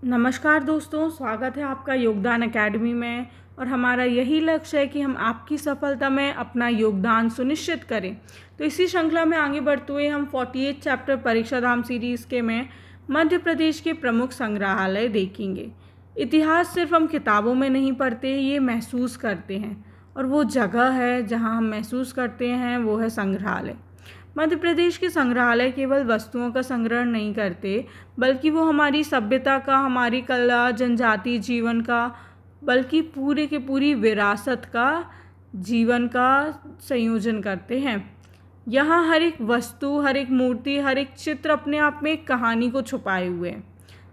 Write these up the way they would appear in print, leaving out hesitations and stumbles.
नमस्कार दोस्तों, स्वागत है आपका योगदान एकेडमी में। और हमारा यही लक्ष्य है कि हम आपकी सफलता में अपना योगदान सुनिश्चित करें। तो इसी श्रृंखला में आगे बढ़ते हुए हम 48 चैप्टर परीक्षा धाम सीरीज़ के में मध्य प्रदेश के प्रमुख संग्रहालय देखेंगे। इतिहास सिर्फ हम किताबों में नहीं पढ़ते, ये महसूस करते हैं। और वो जगह है जहाँ हम महसूस करते हैं, वो है संग्रहालय। मध्य प्रदेश के संग्रहालय केवल वस्तुओं का संग्रहण नहीं करते, बल्कि वो हमारी सभ्यता का, हमारी कला, जनजाति जीवन का, बल्कि पूरे के पूरी विरासत का, जीवन का संयोजन करते हैं। यहाँ हर एक वस्तु, हर एक मूर्ति, हर एक चित्र अपने आप में एक कहानी को छुपाए हुए हैं।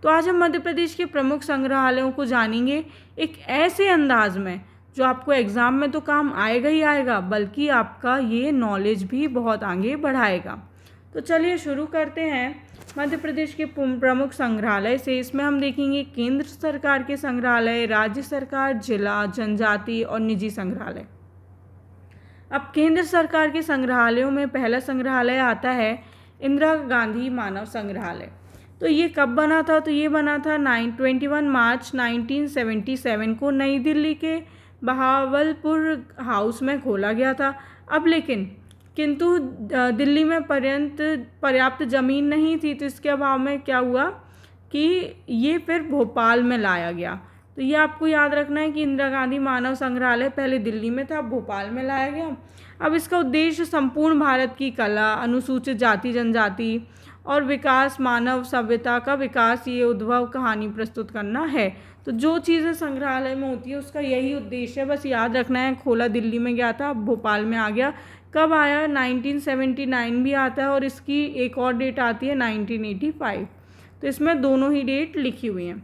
तो आज हम मध्य प्रदेश के प्रमुख संग्रहालयों को जानेंगे एक ऐसे अंदाज में जो आपको एग्ज़ाम में तो काम आएगा ही आएगा, बल्कि आपका ये नॉलेज भी बहुत आगे बढ़ाएगा। तो चलिए शुरू करते हैं मध्य प्रदेश के प्रमुख संग्रहालय से। इसमें हम देखेंगे केंद्र सरकार के संग्रहालय, राज्य सरकार, जिला, जनजाति और निजी संग्रहालय। अब केंद्र सरकार के संग्रहालयों में पहला संग्रहालय आता है इंदिरा गांधी मानव संग्रहालय। तो ये कब बना था? तो ये बना था 21 मार्च 1977 को नई दिल्ली के बहावलपुर हाउस में खोला गया था। अब किंतु दिल्ली में पर्याप्त ज़मीन नहीं थी, तो इसके अभाव में क्या हुआ कि ये फिर भोपाल में लाया गया। तो ये आपको याद रखना है कि इंदिरा गांधी मानव संग्रहालय पहले दिल्ली में था, अब भोपाल में लाया गया। अब इसका उद्देश्य संपूर्ण भारत की कला, अनुसूचित जाति जनजाति और विकास, मानव सभ्यता का विकास, ये उद्भव कहानी प्रस्तुत करना है। तो जो चीज़ें संग्रहालय में होती है उसका यही उद्देश्य है, बस याद रखना है। खोला दिल्ली में गया था, अब भोपाल में आ गया। कब आया? 1979 भी आता है और इसकी एक और डेट आती है 1985। तो इसमें दोनों ही डेट लिखी हुई हैं।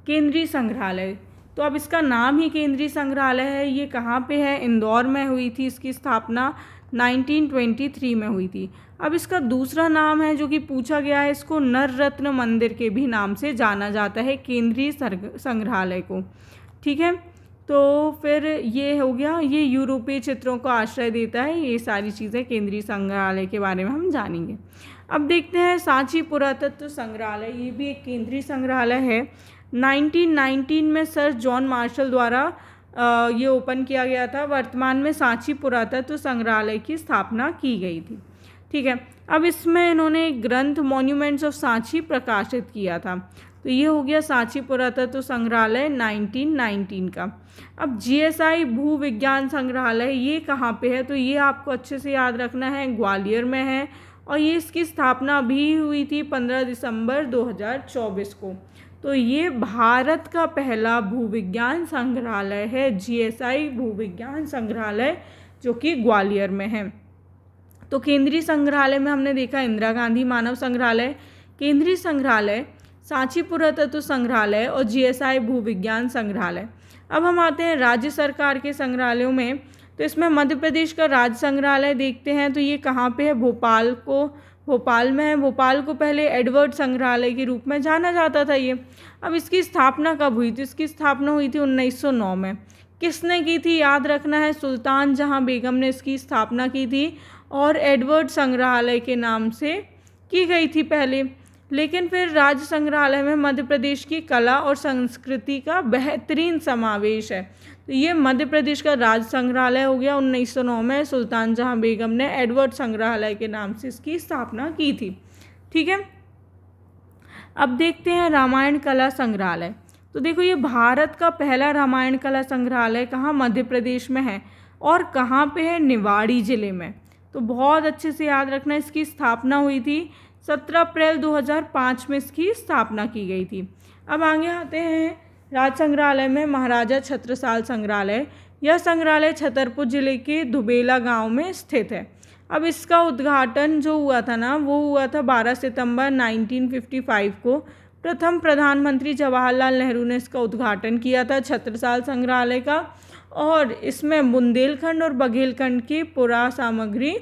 केंद्रीय संग्रहालय, तो अब इसका नाम ही केंद्रीय संग्रहालय है। ये कहाँ पे है? इंदौर में हुई थी। इसकी स्थापना 1923 में हुई थी। अब इसका दूसरा नाम है जो कि पूछा गया है, इसको नर रत्न मंदिर के भी नाम से जाना जाता है, केंद्रीय संग्रहालय को। ठीक है, तो फिर ये हो गया, ये यूरोपीय चित्रों को आश्रय देता है। ये सारी चीज़ें केंद्रीय संग्रहालय के बारे में हम जानेंगे। अब देखते हैं सांची पुरातत्व संग्रहालय। ये भी एक केंद्रीय संग्रहालय है। 1919 में सर जॉन मार्शल द्वारा ये ओपन किया गया था। वर्तमान में सांची पुरातत्व संग्रहालय की स्थापना की गई थी। ठीक है, अब इसमें इन्होंने एक ग्रंथ मॉन्यूमेंट्स ऑफ सांची प्रकाशित किया था। तो ये हो गया सांची पुरातत्व संग्रहालय 1919 का। अब जीएसआई भू विज्ञान संग्रहालय, ये कहाँ पे है? तो ये आपको अच्छे से याद रखना है, ग्वालियर में है। और ये इसकी स्थापना भी हुई थी 15 दिसंबर 2024 को। तो ये भारत का पहला भूविज्ञान संग्रहालय है, जीएसआई भूविज्ञान संग्रहालय, जो कि ग्वालियर में है। तो केंद्रीय संग्रहालय में हमने देखा इंदिरा गांधी मानव संग्रहालय, केंद्रीय संग्रहालय, सांची पुरातत्व संग्रहालय और जीएसआई भूविज्ञान संग्रहालय। अब हम आते हैं राज्य सरकार के संग्रहालयों में। तो इसमें मध्य प्रदेश का राज्य संग्रहालय देखते हैं। तो ये कहाँ पे है? भोपाल में है। भोपाल को पहले एडवर्ड संग्रहालय के रूप में जाना जाता था ये। अब इसकी स्थापना कब हुई थी? इसकी स्थापना हुई थी 1909 में। किसने की थी? याद रखना है, सुल्तान जहां बेगम ने इसकी स्थापना की थी और एडवर्ड संग्रहालय के नाम से की गई थी पहले। लेकिन फिर राज्य संग्रहालय में मध्य प्रदेश की कला और संस्कृति का बेहतरीन समावेश है। तो ये मध्य प्रदेश का राज्य संग्रहालय हो गया। 1909 में सुल्तान जहां बेगम ने एडवर्ड संग्रहालय के नाम से इसकी स्थापना की थी। ठीक है, अब देखते हैं रामायण कला संग्रहालय। तो देखो, ये भारत का पहला रामायण कला संग्रहालय कहाँ? मध्य प्रदेश में है। और कहाँ पे है? निवाड़ी जिले में। तो बहुत अच्छे से याद रखना, इसकी स्थापना हुई थी 17 अप्रैल 2005 में इसकी स्थापना की गई थी। अब आगे आते हैं राज्य संग्रहालय में महाराजा छत्रसाल संग्रहालय। यह संग्रहालय छतरपुर जिले के दुबेला गांव में स्थित है। अब इसका उद्घाटन जो हुआ था ना, वो हुआ था 12 सितंबर 1955 को। प्रथम प्रधानमंत्री जवाहरलाल नेहरू ने इसका उद्घाटन किया था, छत्रसाल संग्रहालय का। और इसमें बुंदेलखंड और बघेलखंड की पुरा सामग्री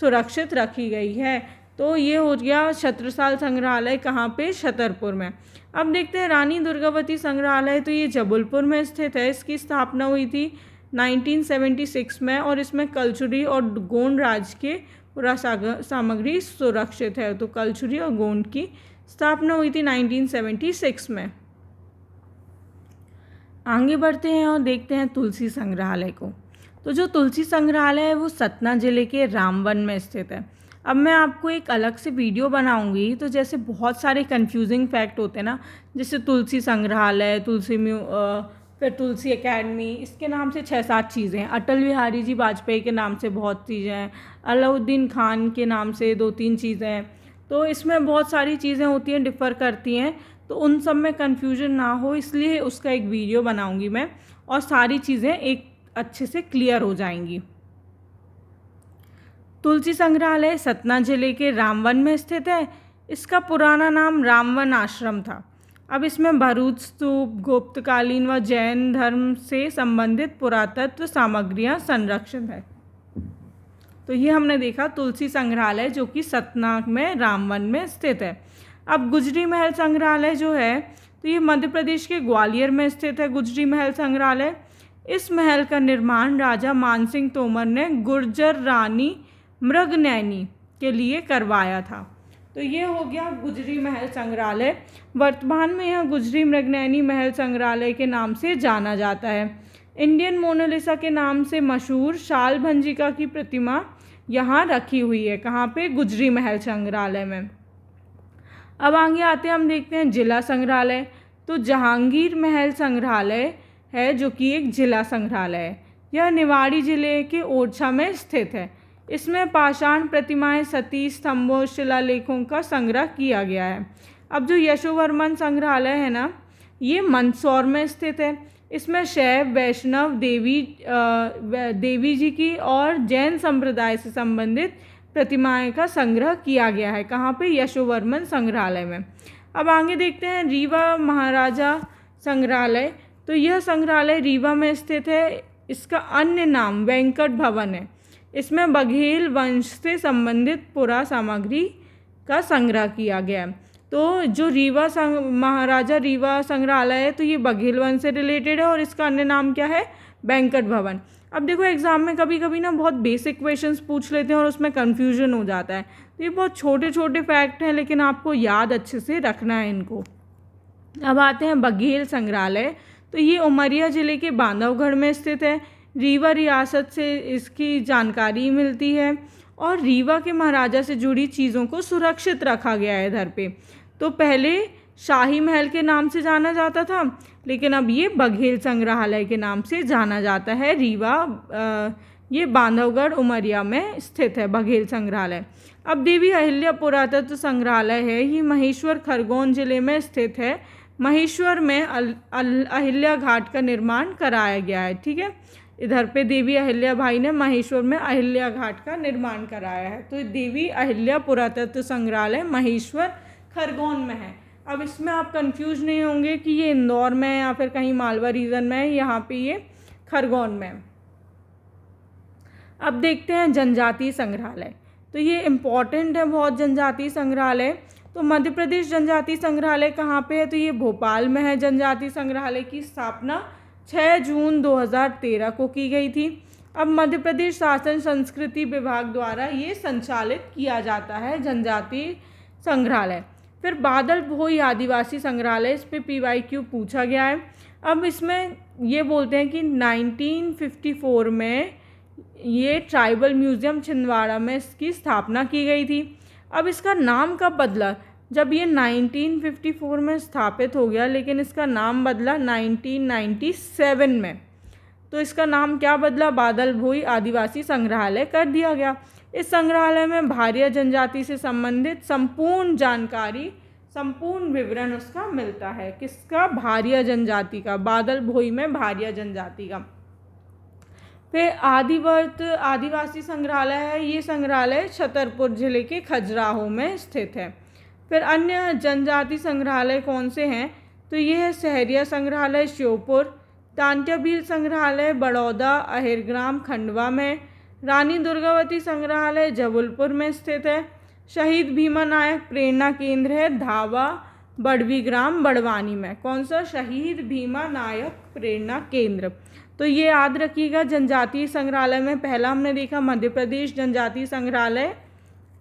सुरक्षित रखी गई है। तो ये हो गया छत्रसाल संग्रहालय, कहाँ पे? छतरपुर में। अब देखते हैं रानी दुर्गावती संग्रहालय। तो ये जबलपुर में स्थित है। इसकी स्थापना हुई थी 1976 में और इसमें कलचुरी और गोंड राज के पुरा सामग्री सुरक्षित है। तो कलचुरी और गोंड की स्थापना हुई थी 1976 में। आगे बढ़ते हैं और देखते हैं तुलसी संग्रहालय को। तो जो तुलसी संग्रहालय है वो सतना ज़िले के रामवन में स्थित है। अब मैं आपको एक अलग से वीडियो बनाऊंगी, तो जैसे बहुत सारे कंफ्यूजिंग फैक्ट होते हैं ना, जैसे तुलसी संग्रहालय, फिर तुलसी एकेडमी, इसके नाम से 6-7 चीज़ें हैं। अटल बिहारी जी वाजपेयी के नाम से बहुत चीज़ें हैं, अलाउद्दीन खान के नाम से 2-3 चीज़ें हैं। तो इसमें बहुत सारी चीज़ें होती हैं, डिफ़र करती हैं, तो उन सब में कन्फ्यूजन ना हो इसलिए उसका एक वीडियो बनाऊंगी मैं, और सारी चीज़ें एक अच्छे से क्लियर हो जाएंगी। तुलसी संग्रहालय सतना जिले के रामवन में स्थित है। इसका पुराना नाम रामवन आश्रम था। अब इसमें भरूच स्तूप, गुप्तकालीन व जैन धर्म से संबंधित पुरातत्व सामग्रियां संरक्षित है। तो ये हमने देखा तुलसी संग्रहालय जो कि सतना में रामवन में स्थित है। अब गुजरी महल संग्रहालय जो है, तो ये मध्य प्रदेश के ग्वालियर में स्थित है। गुजरी महल संग्रहालय, इस महल का निर्माण राजा मानसिंह तोमर ने गुर्जर रानी मृगनयनी के लिए करवाया था। तो ये हो गया गुजरी महल संग्रहालय। वर्तमान में यह गुजरी मृगनयनी महल संग्रहालय के नाम से जाना जाता है। इंडियन मोनालिसा के नाम से मशहूर शाल भंजिका की प्रतिमा यहाँ रखी हुई है। कहाँ पे? गुजरी महल संग्रहालय में। अब आगे आते हैं, हम देखते हैं जिला संग्रहालय। तो जहांगीर महल संग्रहालय है जो कि एक जिला संग्रहालय है। यह निवाड़ी जिले के ओरछा में स्थित है। इसमें पाषाण प्रतिमाएं, सती स्तंभों, शिलालेखों का संग्रह किया गया है। अब जो यशोवर्मन संग्रहालय है ना, ये मंदसौर में स्थित है। इसमें शैव, वैष्णव, देवी जी की और जैन संप्रदाय से संबंधित प्रतिमाएं का संग्रह किया गया है। कहाँ पे? यशोवर्मन संग्रहालय में। अब आगे देखते हैं रीवा महाराजा संग्रहालय। तो यह संग्रहालय रीवा में स्थित है। इसका अन्य नाम वेंकट भवन है। इसमें बघेल वंश से संबंधित पुरा सामग्री का संग्रह किया गया है। तो जो महाराजा रीवा संग्रहालय है, तो ये बघेल वंश से रिलेटेड है और इसका अन्य नाम क्या है? वेंकट भवन। अब देखो एग्जाम में कभी कभी ना बहुत बेसिक क्वेश्चंस पूछ लेते हैं और उसमें कन्फ्यूजन हो जाता है। तो ये बहुत छोटे छोटे फैक्ट हैं, लेकिन आपको याद अच्छे से रखना है इनको। अब आते हैं बघेल संग्रहालय। तो ये उमरिया ज़िले के बांधवगढ़ में स्थित है। रीवा रियासत से इसकी जानकारी मिलती है और रीवा के महाराजा से जुड़ी चीज़ों को सुरक्षित रखा गया है इधर पे। तो पहले शाही महल के नाम से जाना जाता था, लेकिन अब ये बघेल संग्रहालय के नाम से जाना जाता है। रीवा ये बांधवगढ़ उमरिया में स्थित है बघेल संग्रहालय। अब देवी अहिल्या पुरातत्व संग्रहालय है, ये महेश्वर खरगोन जिले में स्थित है। महेश्वर में अहिल्या घाट का निर्माण कराया गया है। ठीक है, इधर पे देवी अहिल्या भाई ने महेश्वर में अहिल्या घाट का निर्माण कराया है। तो देवी अहिल्या पुरातत्व संग्रहालय महेश्वर खरगोन में है। अब इसमें आप कंफ्यूज नहीं होंगे कि ये इंदौर में है या फिर कहीं मालवा रीजन में है, यहाँ पे ये खरगोन में है। अब देखते हैं जनजातीय संग्रहालय। तो ये इम्पॉर्टेंट है बहुत जनजातीय संग्रहालय। तो मध्य प्रदेश जनजातीय संग्रहालय कहाँ पे है? तो ये भोपाल में है। जनजातीय संग्रहालय की स्थापना 6 जून 2013 को की गई थी। अब मध्य प्रदेश शासन संस्कृति विभाग द्वारा ये संचालित किया जाता है जनजातीय संग्रहालय। फिर बादल भोई आदिवासी संग्रहालय, इस पे PYQ पूछा गया है। अब इसमें ये बोलते हैं कि 1954 में ये ट्राइबल म्यूज़ियम छिंदवाड़ा में इसकी स्थापना की गई थी। अब इसका नाम कब बदला? जब ये 1954 में स्थापित हो गया, लेकिन इसका नाम बदला 1997 में। तो इसका नाम क्या बदला? बादल भोई आदिवासी संग्रहालय कर दिया गया। इस संग्रहालय में भारिया जनजाति से संबंधित संपूर्ण जानकारी, संपूर्ण विवरण उसका मिलता है। किसका? भारिया जनजाति का। बादल भोई में भारिया जनजाति का। फिर आदिवर्त आदिवासी संग्रहालय है। ये संग्रहालय छतरपुर जिले के खजुराहो में स्थित है। फिर अन्य जनजाति संग्रहालय कौन से हैं? तो ये है सहरिया संग्रहालय श्योपुर, तांत्याभील संग्रहालय बड़ौदा अहिरग्राम खंडवा में, रानी दुर्गावती संग्रहालय जबलपुर में स्थित है, शहीद भीमा नायक प्रेरणा केंद्र है धावा बड़वीग्राम बड़वानी में। कौन सा? शहीद भीमा नायक प्रेरणा केंद्र। तो ये याद रखिएगा। जनजातीय संग्रहालय में पहला हमने देखा मध्य प्रदेश जनजातीय संग्रहालय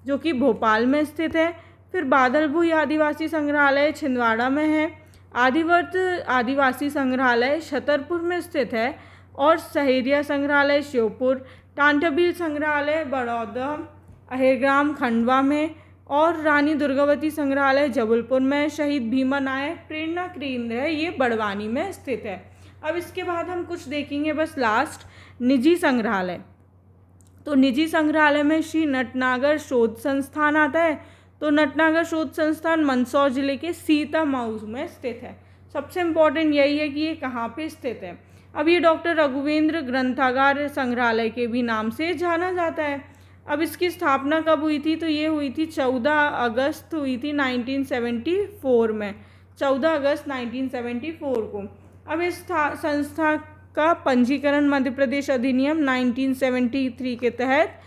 जो कि भोपाल में स्थित है। फिर बादलभुई आदिवासी संग्रहालय छिंदवाड़ा में है। आदिवर्त आदिवासी संग्रहालय छतरपुर में स्थित है। और सहेरिया संग्रहालय श्योपुर, टांटाबिल संग्रहालय बड़ौदा, अहिरग्राम खंडवा में, और रानी दुर्गावती संग्रहालय जबलपुर में। शहीद भीमा नायक प्रेरणा केंद्र है, ये बड़वानी में स्थित है। अब इसके बाद हम कुछ देखेंगे बस लास्ट, निजी संग्रहालय। तो निजी संग्रहालय में श्री नटनागर शोध संस्थान आता है। तो नटनागर शोध संस्थान मंदसौर जिले के सीतामऊ में स्थित है। सबसे इम्पोर्टेंट यही है कि ये कहाँ पे स्थित है। अब ये डॉक्टर रघुवेंद्र ग्रंथागार संग्रहालय के भी नाम से जाना जाता है। अब इसकी स्थापना कब हुई थी? तो ये हुई थी 14 अगस्त हुई थी 1974 में, 14 अगस्त 1974 को। अब इस संस्था का पंजीकरण मध्य प्रदेश अधिनियम 1973 के तहत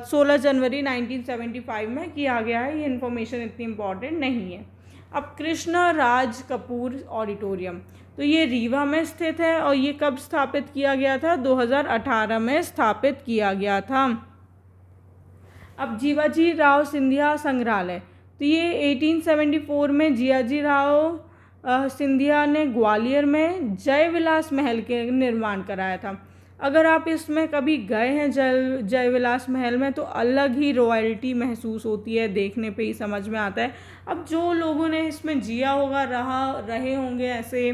16 जनवरी 1975 में किया गया है। ये इन्फॉर्मेशन इतनी इम्पॉर्टेंट नहीं है। अब कृष्ण राज कपूर ऑडिटोरियम, तो ये रीवा में स्थित है और ये कब स्थापित किया गया था? 2018 में स्थापित किया गया था। अब जीवाजी राव सिंधिया संग्रहालय, तो ये 1874 में जियाजी राव सिंधिया ने ग्वालियर में जय विलास महल के निर्माण कराया था। अगर आप इसमें कभी गए हैं जय विलास महल में, तो अलग ही रॉयल्टी महसूस होती है, देखने पे ही समझ में आता है। अब जो लोगों ने इसमें जिया होगा, रहे होंगे ऐसे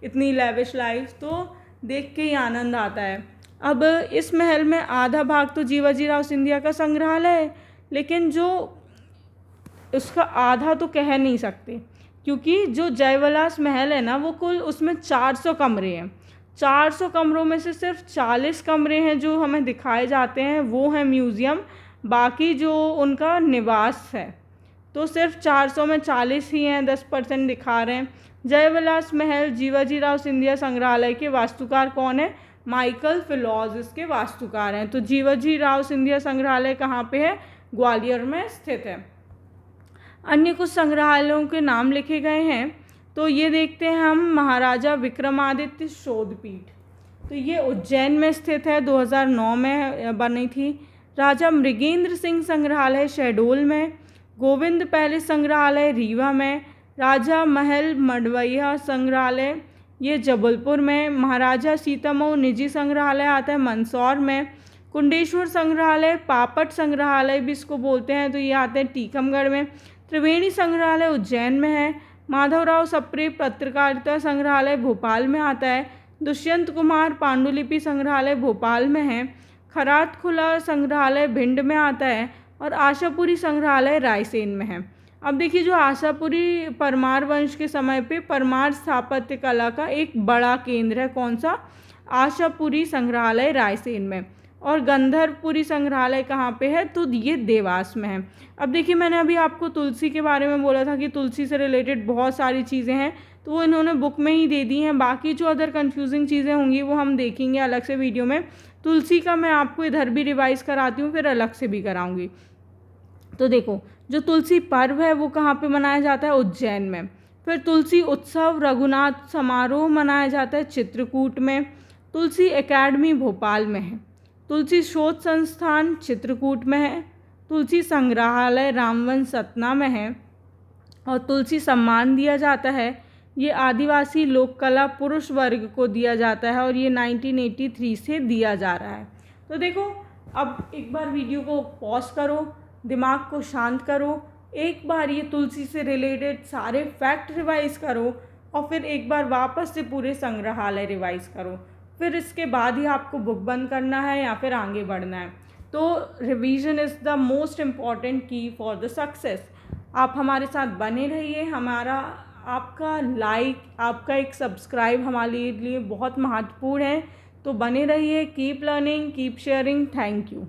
इतनी लेविश लाइफ, तो देख के ही आनंद आता है। अब इस महल में आधा भाग तो जीवाजी राव सिंधिया का संग्रहालय है, लेकिन जो उसका आधा तो कह नहीं सकते, क्योंकि जो जयविलास महल है ना, वो कुल उसमें 400 कमरे हैं। 400 कमरों में से सिर्फ 40 कमरे हैं जो हमें दिखाए जाते हैं, वो है म्यूज़ियम। बाकी जो उनका निवास है, तो सिर्फ 400 में 40 ही हैं, 10% दिखा रहे हैं। जयविलास महल जीवाजी राव सिंधिया संग्रहालय के वास्तुकार कौन है? माइकल फिलॉज इसके वास्तुकार हैं। तो जीवाजी राव सिंधिया संग्रहालय कहाँ पे है? ग्वालियर में स्थित है। अन्य कुछ संग्रहालयों के नाम लिखे गए हैं, तो ये देखते हैं हम। महाराजा विक्रमादित्य शोधपीठ, तो ये उज्जैन में स्थित है, 2009 में बनी थी। राजा मृगेंद्र सिंह संग्रहालय शहडोल में। गोविंद पैलेस संग्रहालय रीवा में। राजा महल मड़वैया संग्रहालय ये जबलपुर में। महाराजा सीतामऊ निजी संग्रहालय आता है मंदसौर में। कुंडेश्वर संग्रहालय, पापट संग्रहालय भी इसको बोलते हैं, तो ये आते हैं टीकमगढ़ में। त्रिवेणी संग्रहालय उज्जैन में है। माधवराव सप्रे पत्रकारिता संग्रहालय भोपाल में आता है। दुष्यंत कुमार पांडुलिपि संग्रहालय भोपाल में है। खरात खुला संग्रहालय भिंड में आता है। और आशापुरी संग्रहालय रायसेन में है। अब देखिए, जो आशापुरी परमार वंश के समय पे परमार स्थापत्य कला का एक बड़ा केंद्र है, कौन सा? आशापुरी संग्रहालय रायसेन में। और गंधर्वपुरी संग्रहालय कहाँ पे है? तो ये देवास में है। अब देखिए, मैंने अभी आपको तुलसी के बारे में बोला था कि तुलसी से रिलेटेड बहुत सारी चीज़ें हैं, तो वो इन्होंने बुक में ही दे दी हैं। बाकी जो अदर कंफ्यूजिंग चीज़ें होंगी वो हम देखेंगे अलग से वीडियो में। तुलसी का मैं आपको इधर भी रिवाइज़ कराती हूँ, फिर अलग से भी कराऊँगी। तो देखो, जो तुलसी पर्व है वो कहाँ पे मनाया जाता है? उज्जैन में। फिर तुलसी उत्सव रघुनाथ समारोह मनाया जाता है चित्रकूट में। तुलसी एकेडमी भोपाल में है। तुलसी शोध संस्थान चित्रकूट में है। तुलसी संग्रहालय रामवन सतना में है। और तुलसी सम्मान दिया जाता है, ये आदिवासी लोक कला पुरुष वर्ग को दिया जाता है और ये 1983 से दिया जा रहा है। तो देखो, अब एक बार वीडियो को पॉज करो, दिमाग को शांत करो, एक बार ये तुलसी से रिलेटेड सारे फैक्ट रिवाइज़ करो और फिर एक बार वापस से पूरे संग्रहालय रिवाइज़ करो। फिर इसके बाद ही आपको बुक बंद करना है या फिर आगे बढ़ना है। तो revision is the most important की फॉर द सक्सेस। आप हमारे साथ बने रहिए। आपका लाइक, आपका एक सब्सक्राइब हमारे लिए बहुत महत्वपूर्ण है। तो बने रहिए। Keep learning, keep sharing. Thank you.